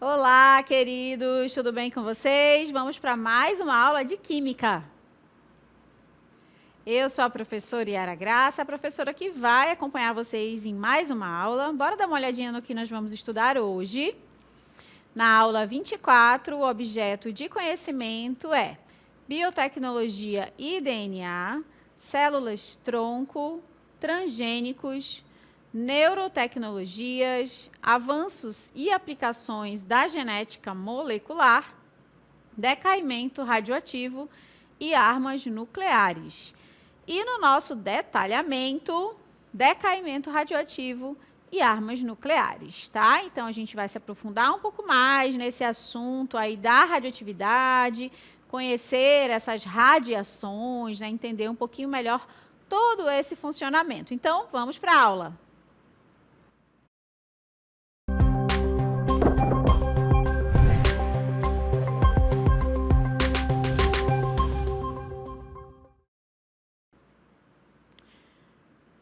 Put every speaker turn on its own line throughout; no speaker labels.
Olá, queridos, tudo bem com vocês? Vamos para mais uma aula de Química. Eu sou a professora Yara Graça, a professora que vai acompanhar vocês em mais uma aula. Bora dar uma olhadinha no que nós vamos estudar hoje. Na aula 24, o objeto de conhecimento é biotecnologia e DNA, células-tronco, transgênicos, neurotecnologias, avanços e aplicações da genética molecular, decaimento radioativo e armas nucleares. E no nosso detalhamento, decaimento radioativo e armas nucleares, tá? Então, a gente vai se aprofundar um pouco mais nesse assunto aí da radioatividade, conhecer essas radiações, né? Entender um pouquinho melhor todo esse funcionamento. Então, vamos para a aula.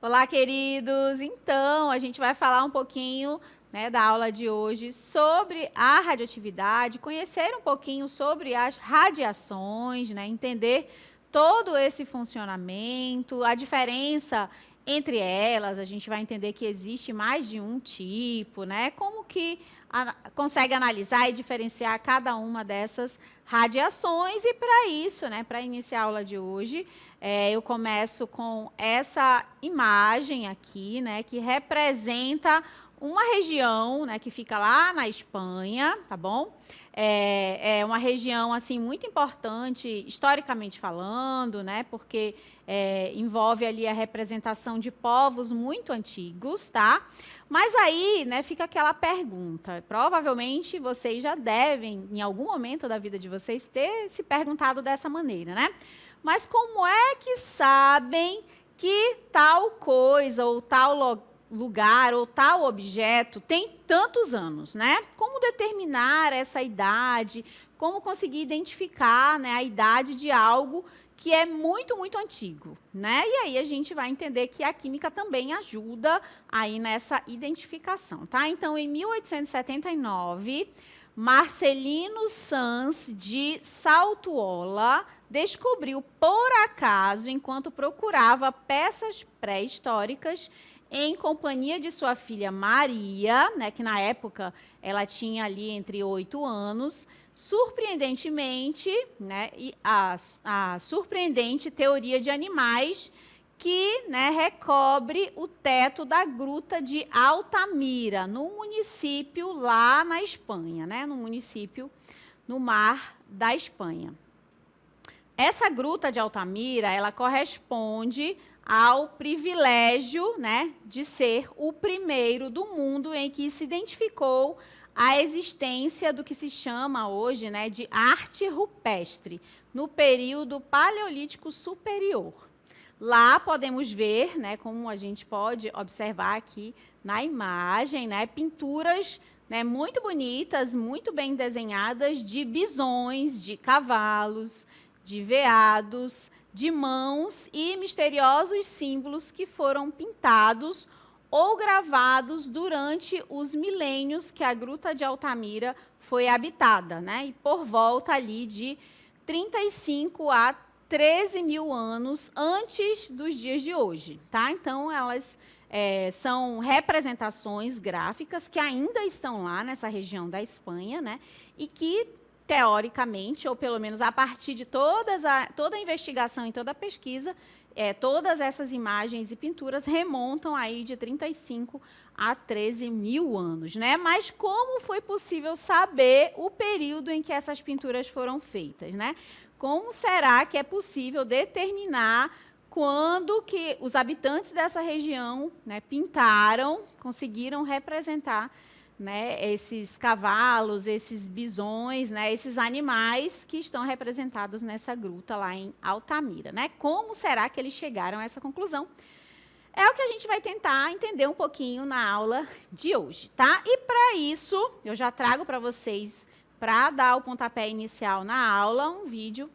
Olá, queridos! Então, a gente vai falar um pouquinho, né, da aula de hoje sobre a radioatividade, conhecer um pouquinho sobre as radiações, né, entender todo esse funcionamento, a diferença entre elas, a gente vai entender que existe mais de um tipo, né, como que consegue analisar e diferenciar cada uma dessas radiações, e para isso, né, para iniciar a aula de hoje, eu começo com essa imagem aqui, né, que representa uma região, né, que fica lá na Espanha, tá bom? É uma região, assim, muito importante, historicamente falando, né, porque envolve ali a representação de povos muito antigos, tá? Mas aí, né, fica aquela pergunta, provavelmente vocês já devem, em algum momento da vida de vocês, ter se perguntado dessa maneira, né? Mas como é que sabem que tal coisa, ou tal lugar, ou tal objeto tem tantos anos, né? Como determinar essa idade? Como conseguir identificar, né, a idade de algo que é muito, muito antigo, né? E aí a gente vai entender que a química também ajuda aí nessa identificação, tá? Então, em 1879, Marcelino Sanz de Saltuola descobriu, por acaso, enquanto procurava peças pré-históricas, em companhia de sua filha Maria, né, que na época ela tinha ali entre 8 anos, surpreendentemente, né, a surpreendente teoria de animais que, né, recobre o teto da gruta de Altamira, no município lá na Espanha, né, no município no mar da Espanha. Essa gruta de Altamira, ela corresponde ao privilégio, né, de ser o primeiro do mundo em que se identificou a existência do que se chama hoje, né, de arte rupestre, no período Paleolítico Superior. Lá podemos ver, né, como a gente pode observar aqui na imagem, né, pinturas, né, muito bonitas, muito bem desenhadas de bisões, de cavalos, de veados, de mãos e misteriosos símbolos que foram pintados ou gravados durante os milênios que a Gruta de Altamira foi habitada, né? E por volta ali de 35 a 13 mil anos antes dos dias de hoje, tá? Então, elas são representações gráficas que ainda estão lá nessa região da Espanha, né? E que, teoricamente, ou pelo menos a partir de toda a investigação e toda a pesquisa, todas essas imagens e pinturas remontam aí de 35 a 13 mil anos, né? Mas como foi possível saber o período em que essas pinturas foram feitas, né? Como será que é possível determinar quando que os habitantes dessa região, né, pintaram, conseguiram representar, né, esses cavalos, esses bisões, né, esses animais que estão representados nessa gruta lá em Altamira, né? Como será que eles chegaram a essa conclusão? É o que a gente vai tentar entender um pouquinho na aula de hoje, tá? E para isso, eu já trago para vocês, para dar o pontapé inicial na aula, um vídeo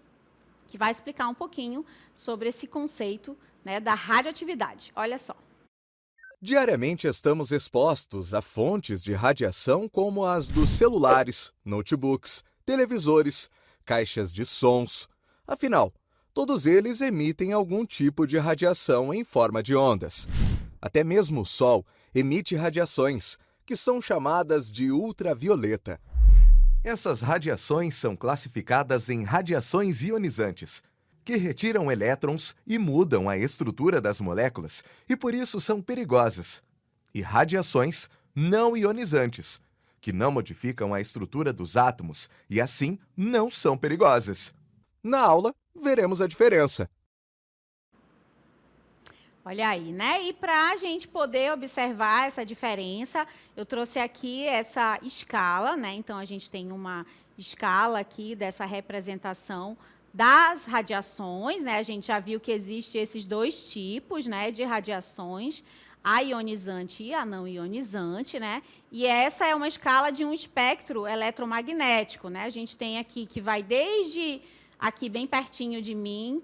que vai explicar um pouquinho sobre esse conceito, né, da radioatividade. Olha só.
Diariamente estamos expostos a fontes de radiação como as dos celulares, notebooks, televisores, caixas de sons. Afinal, todos eles emitem algum tipo de radiação em forma de ondas. Até mesmo o Sol emite radiações, que são chamadas de ultravioleta. Essas radiações são classificadas em radiações ionizantes, que retiram elétrons e mudam a estrutura das moléculas e por isso são perigosas. E radiações não ionizantes, que não modificam a estrutura dos átomos e assim não são perigosas. Na aula, veremos a diferença.
Olha aí, né? E para a gente poder observar essa diferença, eu trouxe aqui essa escala, né? Então, a gente tem uma escala aqui dessa representação das radiações, né? A gente já viu que existe esses dois tipos, né, de radiações, a ionizante e a não ionizante, né? E essa é uma escala de um espectro eletromagnético, né? A gente tem aqui que vai desde aqui bem pertinho de mim,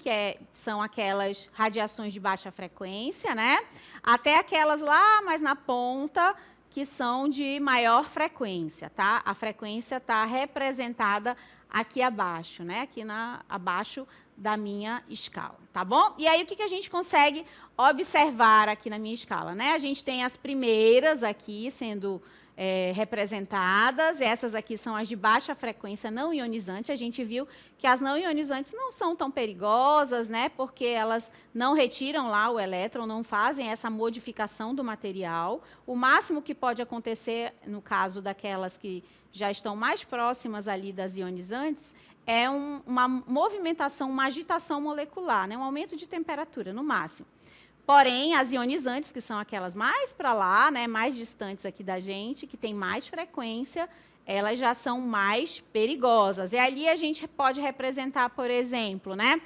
são aquelas radiações de baixa frequência, né? Até aquelas lá mais na ponta, que são de maior frequência, tá? A frequência está representada aqui abaixo, né? Aqui abaixo da minha escala, tá bom? E aí, o que a gente consegue observar aqui na minha escala, né? A gente tem as primeiras aqui sendo representadas, essas aqui são as de baixa frequência não ionizante. A gente viu que as não ionizantes não são tão perigosas, né, porque elas não retiram lá o elétron, não fazem essa modificação do material. O máximo que pode acontecer, no caso daquelas que já estão mais próximas ali das ionizantes, é uma movimentação, uma agitação molecular, né, um aumento de temperatura, no máximo. Porém, as ionizantes, que são aquelas mais para lá, né, mais distantes aqui da gente, que tem mais frequência, elas já são mais perigosas. E ali a gente pode representar, por exemplo, né,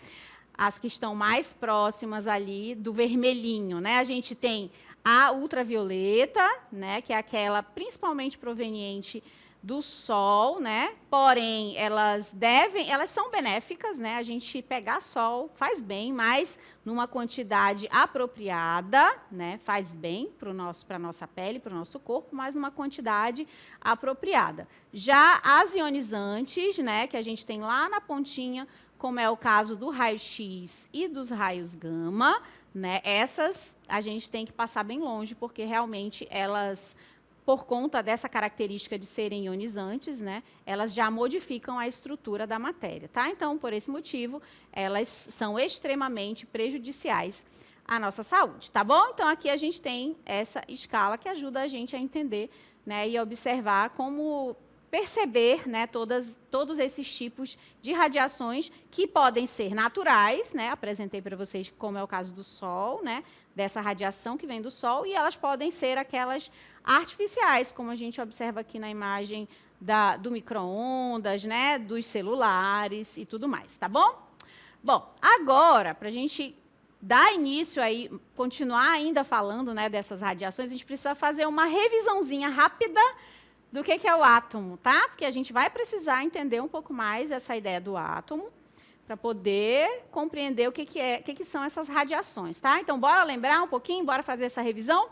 as que estão mais próximas ali do vermelhinho, né? A gente tem a ultravioleta, né, que é aquela principalmente proveniente do Sol, né? Porém, elas são benéficas, né? A gente pegar Sol faz bem, mas numa quantidade apropriada, né? Faz bem para a nossa pele, para o nosso corpo, mas numa quantidade apropriada. Já as ionizantes, né? Que a gente tem lá na pontinha, como é o caso do raio-x e dos raios gama, né? Essas a gente tem que passar bem longe, porque realmente elas, por conta dessa característica de serem ionizantes, né, elas já modificam a estrutura da matéria, tá? Então, por esse motivo, elas são extremamente prejudiciais à nossa saúde, tá bom? Então, aqui a gente tem essa escala que ajuda a gente a entender, né, e observar como perceber, né, todos esses tipos de radiações que podem ser naturais, né, apresentei para vocês como é o caso do Sol, né, dessa radiação que vem do Sol, e elas podem ser aquelas artificiais, como a gente observa aqui na imagem do micro-ondas, né, dos celulares e tudo mais, tá bom? Bom, agora, para a gente dar início aí, continuar ainda falando, né, dessas radiações, a gente precisa fazer uma revisãozinha rápida do que é o átomo, tá? Porque a gente vai precisar entender um pouco mais essa ideia do átomo para poder compreender o que são essas radiações, tá? Então, bora lembrar um pouquinho, bora fazer essa revisão?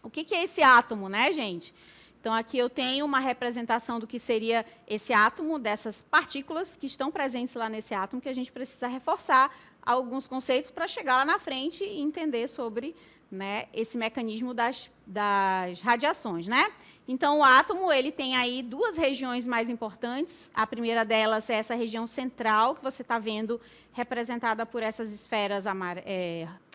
O que é esse átomo, né, gente? Então, aqui eu tenho uma representação do que seria esse átomo, dessas partículas que estão presentes lá nesse átomo, que a gente precisa reforçar alguns conceitos para chegar lá na frente e entender sobre, né, esse mecanismo das radiações, né? Então, o átomo, ele tem aí duas regiões mais importantes. A primeira delas é essa região central, que você está vendo representada por essas esferas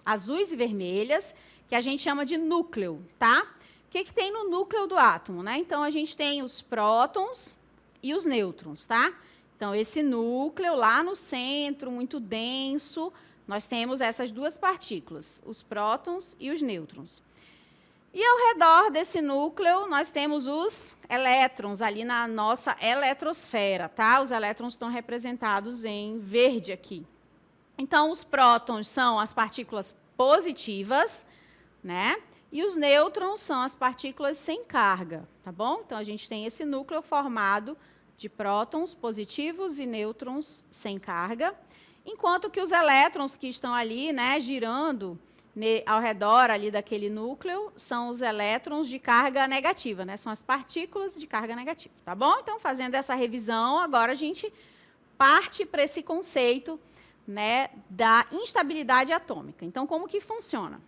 azuis e vermelhas, que a gente chama de núcleo, tá? O que tem no núcleo do átomo, né? Então, a gente tem os prótons e os nêutrons, tá? Então, esse núcleo lá no centro, muito denso, nós temos essas duas partículas, os prótons e os nêutrons. E ao redor desse núcleo, nós temos os elétrons ali na nossa eletrosfera, tá? Os elétrons estão representados em verde aqui. Então, os prótons são as partículas positivas, né? E os nêutrons são as partículas sem carga, tá bom? Então, a gente tem esse núcleo formado de prótons positivos e nêutrons sem carga, enquanto que os elétrons que estão ali, né, girando ao redor ali daquele núcleo são os elétrons de carga negativa, né? São as partículas de carga negativa, tá bom? Então, fazendo essa revisão, agora a gente parte para esse conceito, né, da instabilidade atômica. Então, como que funciona?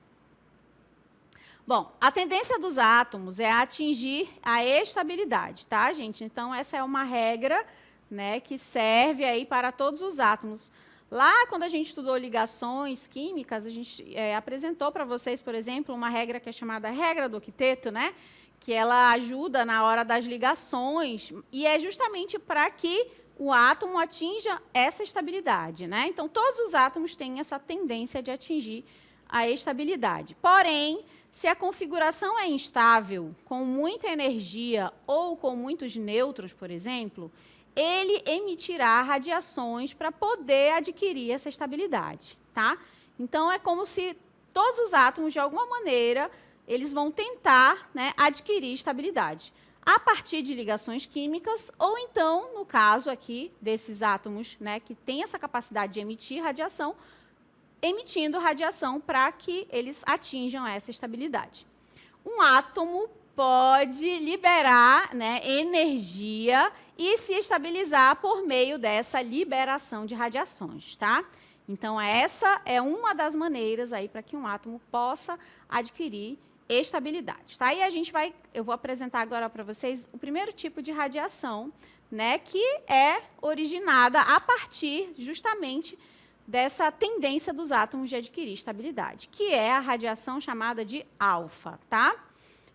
Bom, a tendência dos átomos é atingir a estabilidade, tá, gente? Então, essa é uma regra, né, que serve aí para todos os átomos. Lá, quando a gente estudou ligações químicas, a gente apresentou para vocês, por exemplo, uma regra que é chamada regra do octeto, né? Que ela ajuda na hora das ligações, e é justamente para que o átomo atinja essa estabilidade, né? Então, todos os átomos têm essa tendência de atingir a estabilidade. Porém, se a configuração é instável, com muita energia ou com muitos nêutrons, por exemplo, ele emitirá radiações para poder adquirir essa estabilidade, tá? Então, é como se todos os átomos, de alguma maneira, eles vão tentar, né, adquirir estabilidade a partir de ligações químicas, ou então, no caso aqui, desses átomos, né, que têm essa capacidade de emitir radiação, emitindo radiação para que eles atinjam essa estabilidade. Um átomo pode liberar, né, energia e se estabilizar por meio dessa liberação de radiações, tá? Então, essa é uma das maneiras aí para que um átomo possa adquirir estabilidade, tá? E eu vou apresentar agora para vocês o primeiro tipo de radiação, né, que é originada a partir justamente dessa tendência dos átomos de adquirir estabilidade, que é a radiação chamada de alfa, tá?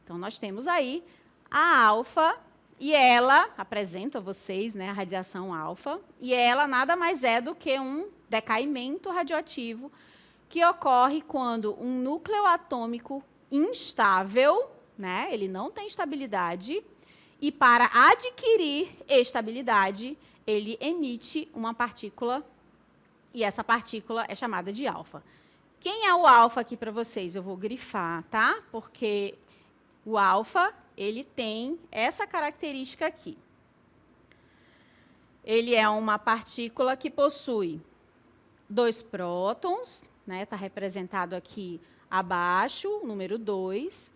Então, nós temos aí a alfa, e ela, apresento a vocês, né, a radiação alfa, e ela nada mais é do que um decaimento radioativo que ocorre quando um núcleo atômico instável, né, ele não tem estabilidade, e para adquirir estabilidade, ele emite uma partícula, e essa partícula é chamada de alfa. Quem é o alfa aqui para vocês? Eu vou grifar, tá? Porque o alfa, ele tem essa característica aqui. Ele é uma partícula que possui 2 prótons, né? Está representado aqui abaixo, o número 2,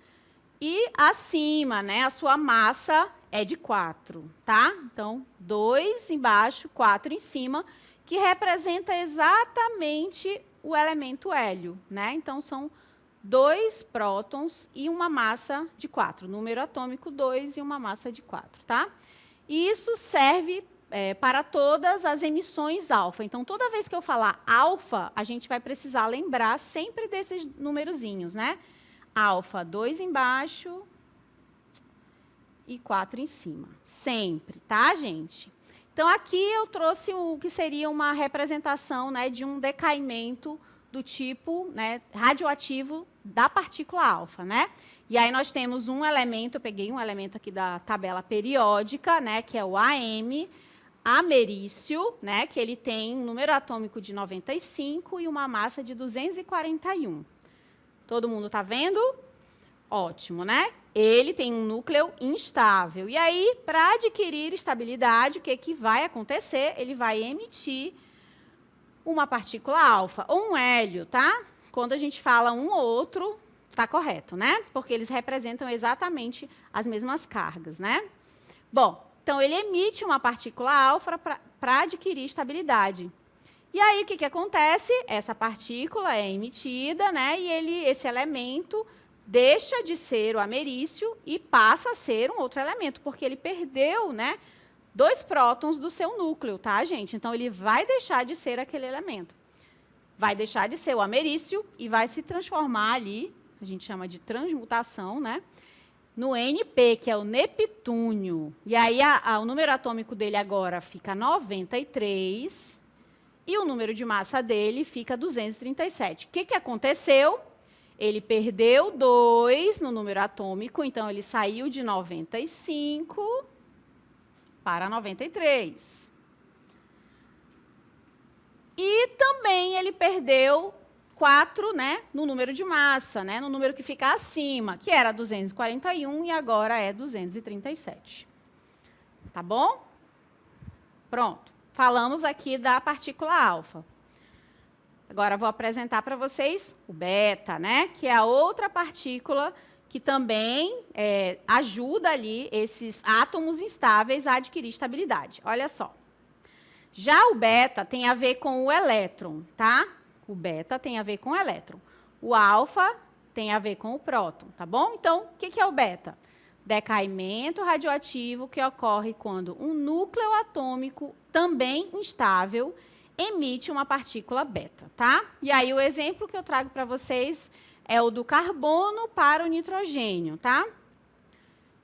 e acima, né, a sua massa é de 4, tá? Então, 2 embaixo, 4 em cima, que representa exatamente o elemento hélio, né? Então, são 2 prótons e uma massa de 4, número atômico 2 e uma massa de 4, tá? E isso serve para todas as emissões alfa. Então, toda vez que eu falar alfa, a gente vai precisar lembrar sempre desses numerozinhos, né? Alfa, 2 embaixo e 4 em cima. Sempre, tá, gente? Então, aqui eu trouxe o que seria uma representação, né, de um decaimento do tipo, né, radioativo da partícula alfa, né? E aí nós temos um elemento, eu peguei um elemento aqui da tabela periódica, né, que é o AM, americio, né, que ele tem um número atômico de 95 e uma massa de 241. Todo mundo está vendo? Ótimo, né? Ele tem um núcleo instável. E aí, para adquirir estabilidade, o que vai acontecer? Ele vai emitir uma partícula alfa, ou um hélio, tá? Quando a gente fala um ou outro, tá correto, né? Porque eles representam exatamente as mesmas cargas, né? Bom, então ele emite uma partícula alfa para adquirir estabilidade. E aí, o que acontece? Essa partícula é emitida, né? E esse elemento deixa de ser o americio e passa a ser um outro elemento, porque ele perdeu, né, 2 prótons do seu núcleo, tá, gente? Então, ele vai deixar de ser aquele elemento. Vai deixar de ser o americio e vai se transformar ali, a gente chama de transmutação, né, no NP, que é o neptúnio. E aí, o número atômico dele agora fica 93 e o número de massa dele fica 237. O que aconteceu? Ele perdeu 2 no número atômico, então ele saiu de 95 para 93. E também ele perdeu 4, né, no número de massa, né, no número que fica acima, que era 241 e agora é 237. Tá bom? Pronto. Falamos aqui da partícula alfa. Agora, vou apresentar para vocês o beta, né? Que é a outra partícula que também ajuda ali esses átomos instáveis a adquirir estabilidade. Olha só. Já o beta tem a ver com o elétron, tá? O beta tem a ver com o elétron. O alfa tem a ver com o próton, tá bom? Então, o que é o beta? Decaimento radioativo que ocorre quando um núcleo atômico também instável emite uma partícula beta, tá? E aí o exemplo que eu trago para vocês é o do carbono para o nitrogênio, tá?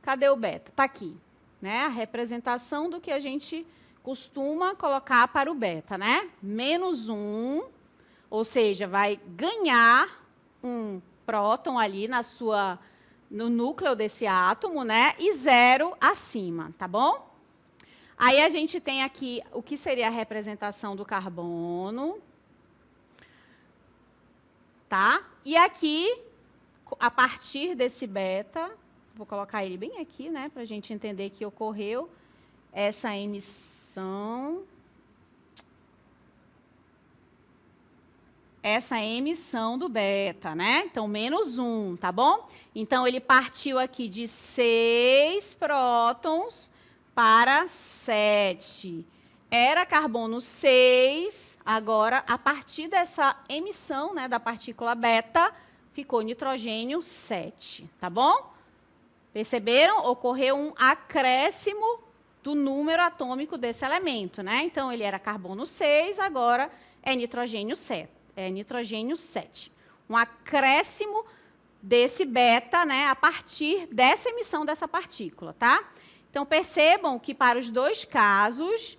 Cadê o beta? Tá aqui, né? A representação do que a gente costuma colocar para o beta, né? -1, ou seja, vai ganhar um próton ali no núcleo desse átomo, né? E 0 acima, tá bom? Aí a gente tem aqui o que seria a representação do carbono, tá? E aqui, a partir desse beta, vou colocar ele bem aqui, né? Para a gente entender que ocorreu essa emissão. Essa emissão do beta, né? Então, -1, tá bom? Então, ele partiu aqui de 6 prótons para 7. Era carbono 6, agora, a partir dessa emissão, né, da partícula beta, ficou nitrogênio 7, tá bom? Perceberam? Ocorreu um acréscimo do número atômico desse elemento, né? Então, ele era carbono 6, agora é nitrogênio 7. Um acréscimo desse beta, né, a partir dessa emissão dessa partícula, tá? Então, percebam que para os dois casos,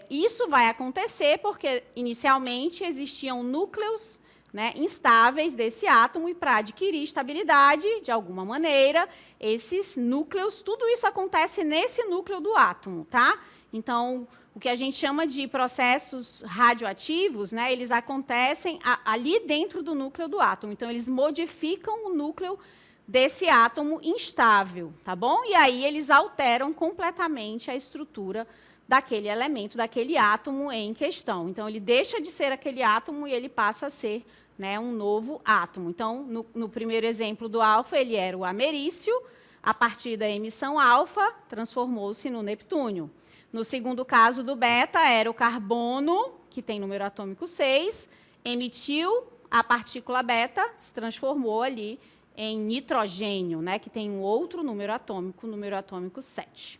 isso vai acontecer porque, inicialmente, existiam núcleos, né, instáveis desse átomo, e para adquirir estabilidade, de alguma maneira, esses núcleos, tudo isso acontece nesse núcleo do átomo, tá? Então, o que a gente chama de processos radioativos, né, eles acontecem ali dentro do núcleo do átomo. Então, eles modificam o núcleo desse átomo instável, tá bom? E aí eles alteram completamente a estrutura daquele elemento, daquele átomo em questão. Então, ele deixa de ser aquele átomo e ele passa a ser, né, um novo átomo. Então, no primeiro exemplo do alfa, ele era o americio, a partir da emissão alfa, transformou-se no neptúnio. No segundo caso do beta, era o carbono, que tem número atômico 6, emitiu a partícula beta, se transformou ali em nitrogênio, né, que tem um outro número atômico 7.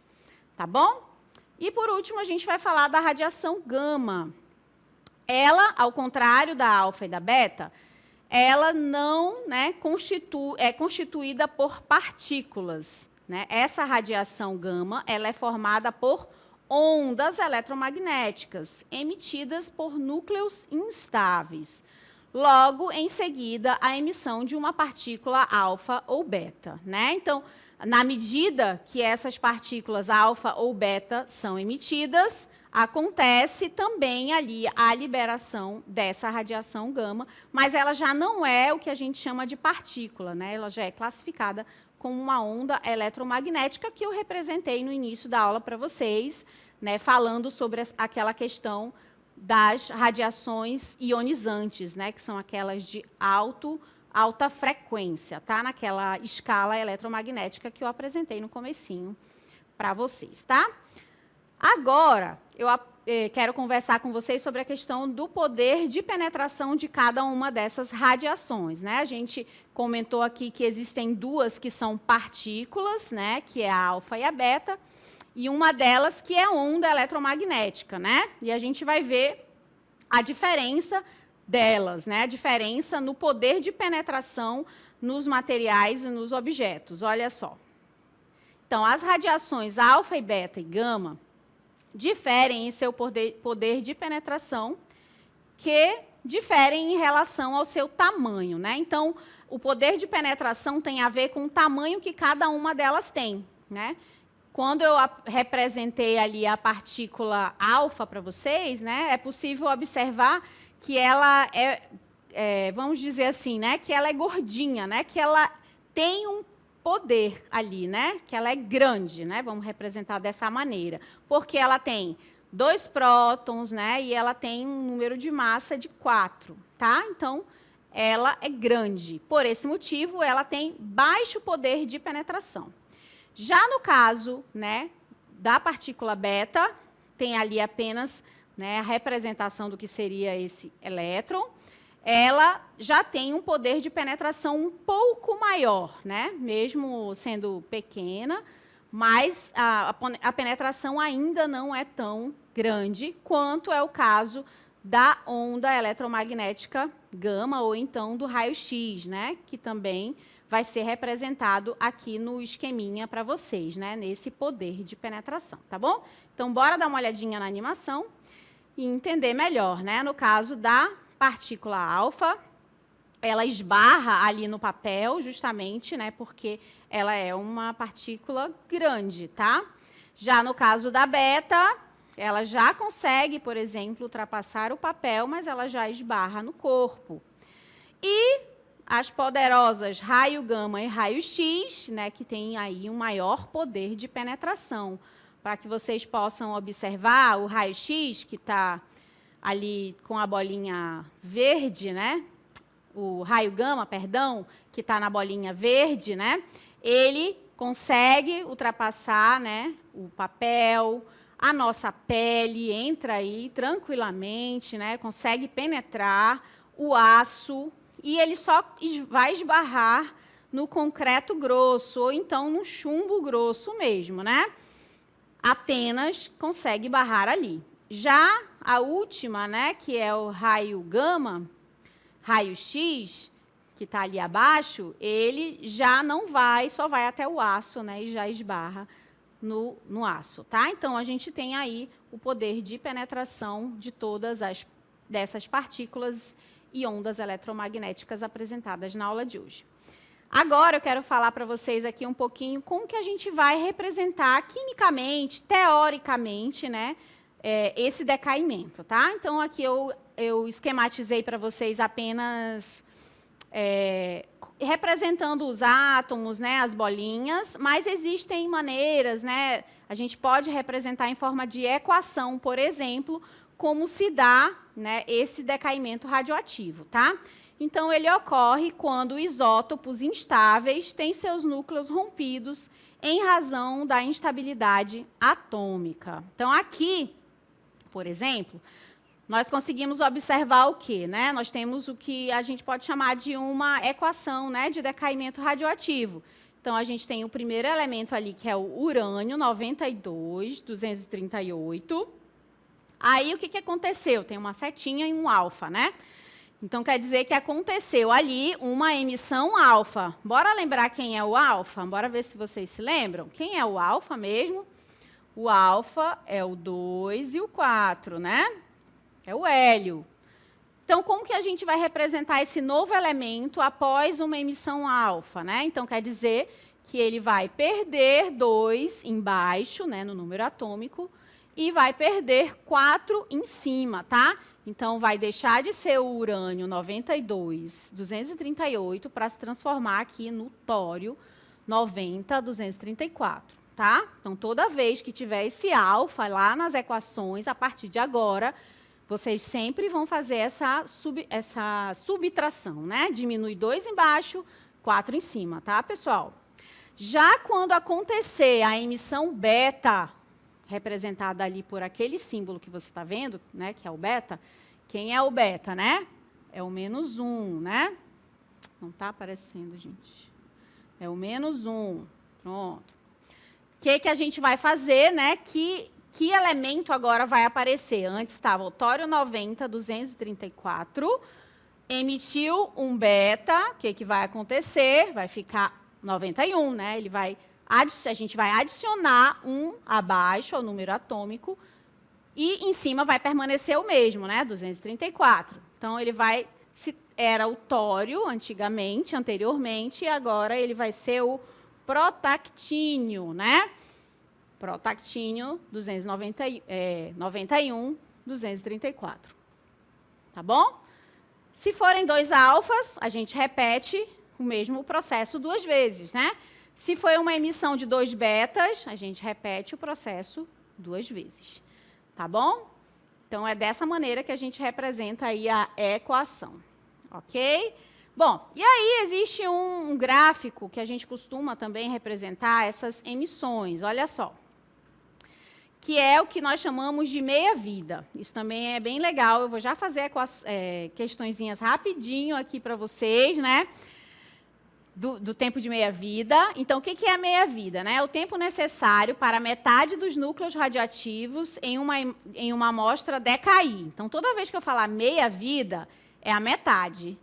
Tá bom? E, por último, a gente vai falar da radiação gama. Ela, ao contrário da alfa e da beta, ela não, né, é constituída por partículas, né? Essa radiação gama, ela é formada por ondas eletromagnéticas emitidas por núcleos instáveis. Logo, em seguida, a emissão de uma partícula alfa ou beta, né? Então, na medida que essas partículas alfa ou beta são emitidas, acontece também ali a liberação dessa radiação gama, mas ela já não é o que a gente chama de partícula, né? Ela já é classificada como uma onda eletromagnética que eu representei no início da aula para vocês, né, falando sobre aquela questão das radiações ionizantes, né, que são aquelas de alta frequência, tá? Naquela escala eletromagnética que eu apresentei no comecinho para vocês, tá? Agora, eu quero conversar com vocês sobre a questão do poder de penetração de cada uma dessas radiações, né? A gente comentou aqui que existem duas que são partículas, né? Que é a alfa e a beta, e uma delas que é onda eletromagnética, né? E a gente vai ver a diferença delas, né? A diferença no poder de penetração nos materiais e nos objetos. Olha só. Então, as radiações alfa e beta e gama diferem em seu poder de penetração, que diferem em relação ao seu tamanho, né? Então, o poder de penetração tem a ver com o tamanho que cada uma delas tem, né? Quando eu representei ali a partícula alfa para vocês, né, é possível observar que ela vamos dizer assim, né, que ela é gordinha, né, que ela tem um poder ali, né, que ela é grande, né, vamos representar dessa maneira, porque ela tem 2 prótons, né, e ela tem um número de massa de 4, tá? Então, ela é grande. Por esse motivo, ela tem baixo poder de penetração. Já no caso, né, da partícula beta, tem ali apenas, né, a representação do que seria esse elétron. Ela já tem um poder de penetração um pouco maior, né? Mesmo sendo pequena, mas a penetração ainda não é tão grande quanto é o caso da onda eletromagnética gama ou então do raio-x, né? Que também vai ser representado aqui no esqueminha para vocês, né? Nesse poder de penetração, tá bom? Então, bora dar uma olhadinha na animação e entender melhor, né? No caso da partícula alfa, ela esbarra ali no papel, justamente, né, porque ela é uma partícula grande, tá? Já no caso da beta, ela já consegue, por exemplo, ultrapassar o papel, mas ela já esbarra no corpo. E as poderosas raio gama e raio X, né, que tem aí um maior poder de penetração. Para que vocês possam observar o raio X, que está ali com a bolinha verde, né? O raio gama, perdão, que está na bolinha verde, né? Ele consegue ultrapassar, né, o papel, a nossa pele, entra aí tranquilamente, né? Consegue penetrar o aço e ele só vai esbarrar no concreto grosso ou então no chumbo grosso mesmo, né? Apenas consegue barrar ali. Já a última, né, que é o raio gama, raio X, que está ali abaixo, ele já não vai, só vai até o aço, né, e já esbarra no aço, tá? Então, a gente tem aí o poder de penetração de todas dessas partículas e ondas eletromagnéticas apresentadas na aula de hoje. Agora, eu quero falar para vocês aqui um pouquinho como que a gente vai representar quimicamente, teoricamente, né, esse decaimento, tá? Então, aqui eu esquematizei para vocês apenas representando os átomos, né, as bolinhas, mas existem maneiras, né, a gente pode representar em forma de equação, por exemplo, como se dá, né, esse decaimento radioativo, tá? Então, ele ocorre quando isótopos instáveis têm seus núcleos rompidos em razão da instabilidade atômica. Então, aqui, por exemplo, nós conseguimos observar o quê, né? Nós temos o que a gente pode chamar de uma equação, né, de decaimento radioativo. Então, a gente tem o primeiro elemento ali, que é o urânio 92, 238. Aí, o que aconteceu? Tem uma setinha e um alfa, né? Então, quer dizer que aconteceu ali uma emissão alfa. Bora lembrar quem é o alfa? Bora ver se vocês se lembram. Quem é o alfa mesmo? O alfa é o 2 e o 4, né? É o hélio. Então, como que a gente vai representar esse novo elemento após uma emissão alfa, né? Então, quer dizer que ele vai perder 2 embaixo, né, no número atômico, e vai perder 4 em cima, tá? Então, vai deixar de ser o urânio 92, 238, para se transformar aqui no tório 90, 234, tá? Então, toda vez que tiver esse alfa lá nas equações, a partir de agora, vocês sempre vão fazer essa subtração, né? Diminui 2 embaixo, 4 em cima, tá, pessoal? Já quando acontecer a emissão beta, representada ali por aquele símbolo que você está vendo, né, que é o beta. Quem é o beta, né? É o -1, né? Não está aparecendo, gente. É o -1. Pronto. O que a gente vai fazer, né? Que elemento agora vai aparecer? Antes estava o tório 90, 234, emitiu um beta, o que vai acontecer? Vai ficar 91, né? A gente vai adicionar um abaixo ao número atômico e em cima vai permanecer o mesmo, né? 234. Então, ele vai... Era o tório anteriormente, e agora ele vai ser o protactínio, né? Protactínio 91, 234. Tá bom? Se forem 2 alfas, a gente repete o mesmo processo 2 vezes, né? Se for uma emissão de 2 betas, a gente repete o processo 2 vezes. Tá bom? Então, é dessa maneira que a gente representa aí a equação, ok? Bom, e aí existe um gráfico que a gente costuma também representar essas emissões, olha só. Que é o que nós chamamos de meia-vida. Isso também é bem legal, eu vou já fazer questõezinhas rapidinho aqui para vocês, né? Do tempo de meia-vida. Então, o que é a meia-vida? Né? É o tempo necessário para metade dos núcleos radioativos em uma amostra decair. Então, toda vez que eu falar meia-vida, é a metade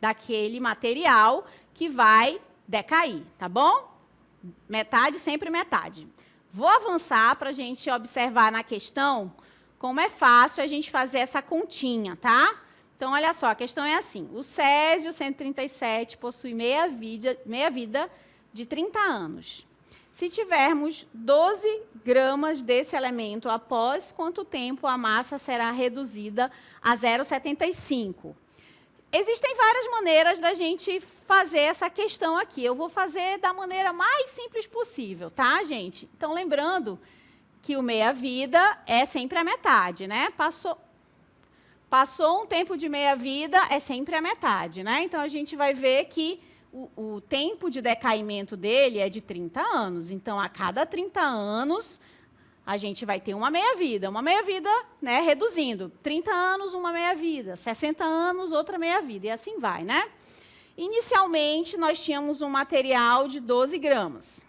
daquele material que vai decair, tá bom? Metade, sempre metade. Vou avançar para a gente observar na questão como é fácil a gente fazer essa continha, tá? Então, olha só, a questão é assim. O césio 137 possui meia-vida de 30 anos. Se tivermos 12 gramas desse elemento, após quanto tempo a massa será reduzida a 0,75? Existem várias maneiras da gente fazer essa questão aqui. Eu vou fazer da maneira mais simples possível, tá, gente? Então, lembrando que o meia-vida é sempre a metade, né? Passou um tempo de meia-vida, é sempre a metade, né? Então, a gente vai ver que o tempo de decaimento dele é de 30 anos. Então, a cada 30 anos, a gente vai ter uma meia-vida, né, reduzindo. 30 anos, uma meia-vida. 60 anos, outra meia-vida. E assim vai, né? Inicialmente, nós tínhamos um material de 12 gramas.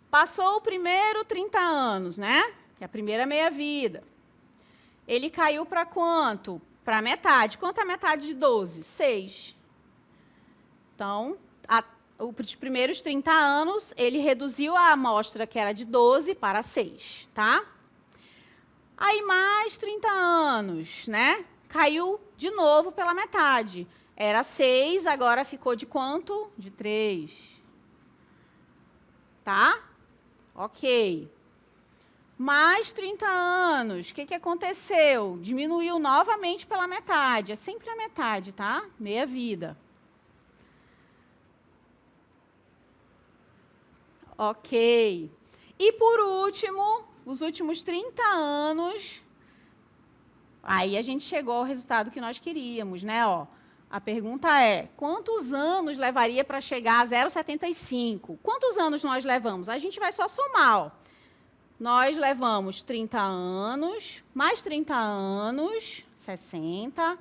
Passou o primeiro 30 anos, né? Que é a primeira meia-vida. Ele caiu para quanto? Para metade. Quanto é metade de 12? 6. Então, os primeiros 30 anos, ele reduziu a amostra, que era de 12, para 6, tá? Aí, mais 30 anos, né? Caiu de novo pela metade. Era 6, agora ficou de quanto? De 3. Tá? Ok. Mais 30 anos, o que aconteceu? Diminuiu novamente pela metade. É sempre a metade, tá? Meia-vida. Ok. E, por último, os últimos 30 anos, aí a gente chegou ao resultado que nós queríamos, né? Ó, a pergunta é, quantos anos levaria para chegar a 0,75? Quantos anos nós levamos? A gente vai só somar, ó. Nós levamos 30 anos, mais 30 anos, 60,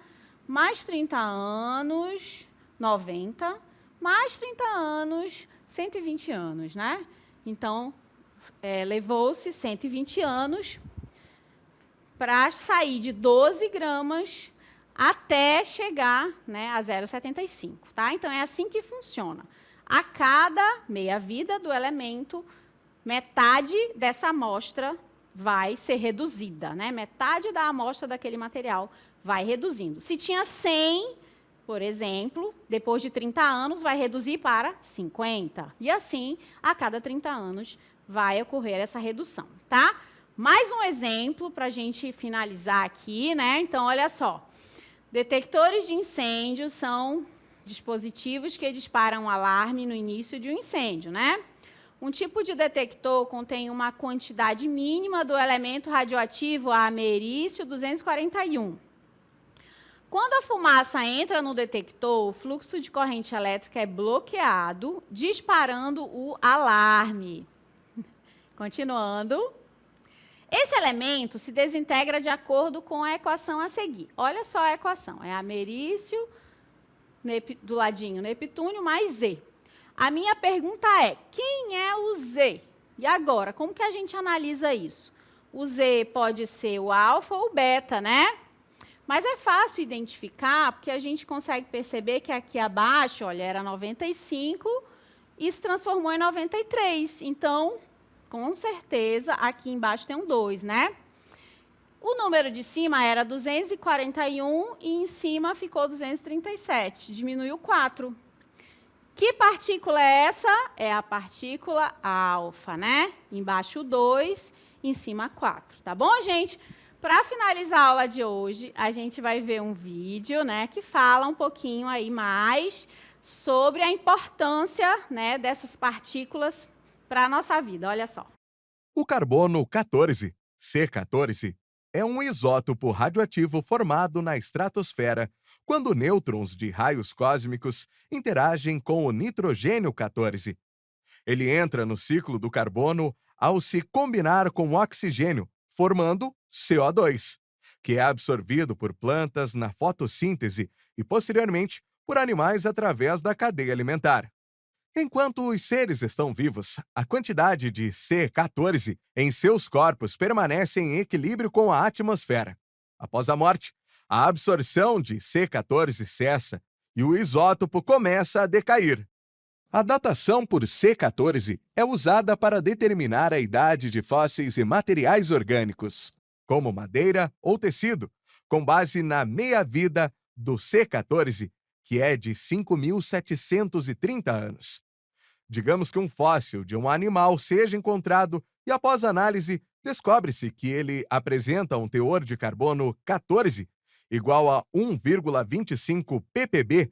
mais 30 anos, 90, mais 30 anos, 120 anos, né? Então, levou-se 120 anos para sair de 12 gramas até chegar, né, a 0,75, tá? Então, é assim que funciona. A cada meia-vida do elemento, metade dessa amostra vai ser reduzida, né? Metade da amostra daquele material vai reduzindo. Se tinha 100, por exemplo, depois de 30 anos, vai reduzir para 50. E assim, a cada 30 anos, vai ocorrer essa redução, tá? Mais um exemplo para a gente finalizar aqui, né? Então, olha só. Detectores de incêndio são dispositivos que disparam um alarme no início de um incêndio, né? Um tipo de detector contém uma quantidade mínima do elemento radioativo americio 241. Quando a fumaça entra no detector, o fluxo de corrente elétrica é bloqueado, disparando o alarme. Continuando. Esse elemento se desintegra de acordo com a equação a seguir. Olha só a equação. É americio, do ladinho Neptúnio, mais Z. A minha pergunta é, quem é o Z? E agora, como que a gente analisa isso? O Z pode ser o alfa ou o beta, né? Mas é fácil identificar, porque a gente consegue perceber que aqui abaixo, olha, era 95 e se transformou em 93. Então, com certeza, aqui embaixo tem um 2, né? O número de cima era 241 e em cima ficou 237, diminuiu 4. Que partícula é essa? É a partícula alfa, né? Embaixo 2, em cima 4. Tá bom, gente? Para finalizar a aula de hoje, a gente vai ver um vídeo, né, que fala um pouquinho aí mais sobre a importância, né, dessas partículas para a nossa vida. Olha só.
O carbono 14, C14, é um isótopo radioativo formado na estratosfera quando nêutrons de raios cósmicos interagem com o nitrogênio 14. Ele entra no ciclo do carbono ao se combinar com o oxigênio, formando CO2, que é absorvido por plantas na fotossíntese e, posteriormente, por animais através da cadeia alimentar. Enquanto os seres estão vivos, a quantidade de C14 em seus corpos permanece em equilíbrio com a atmosfera. Após a morte, a absorção de C14 cessa e o isótopo começa a decair. A datação por C14 é usada para determinar a idade de fósseis e materiais orgânicos, como madeira ou tecido, com base na meia-vida do C14, que é de 5.730 anos. Digamos que um fóssil de um animal seja encontrado e, após análise, descobre-se que ele apresenta um teor de carbono 14 igual a 1,25 ppb.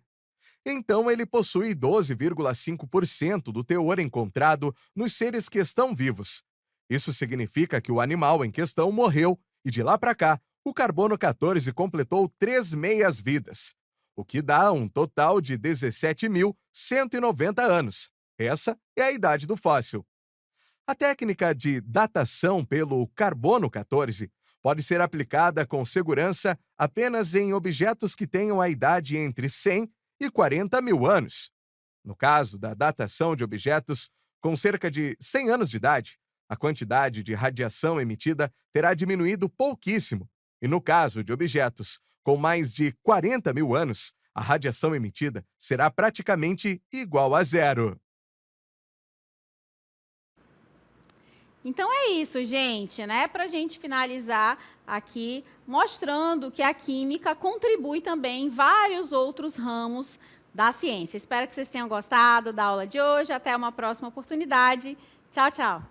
Então, ele possui 12,5% do teor encontrado nos seres que estão vivos. Isso significa que o animal em questão morreu e, de lá para cá, o carbono 14 completou 3 meias-vidas, o que dá um total de 17.190 anos. Essa é a idade do fóssil. A técnica de datação pelo carbono 14 pode ser aplicada com segurança apenas em objetos que tenham a idade entre 100 e 40 mil anos. No caso da datação de objetos com cerca de 100 anos de idade, a quantidade de radiação emitida terá diminuído pouquíssimo, e no caso de objetos com mais de 40 mil anos, a radiação emitida será praticamente igual a zero.
Então é isso, gente, né? Para a gente finalizar aqui, mostrando que a química contribui também em vários outros ramos da ciência. Espero que vocês tenham gostado da aula de hoje. Até uma próxima oportunidade. Tchau, tchau.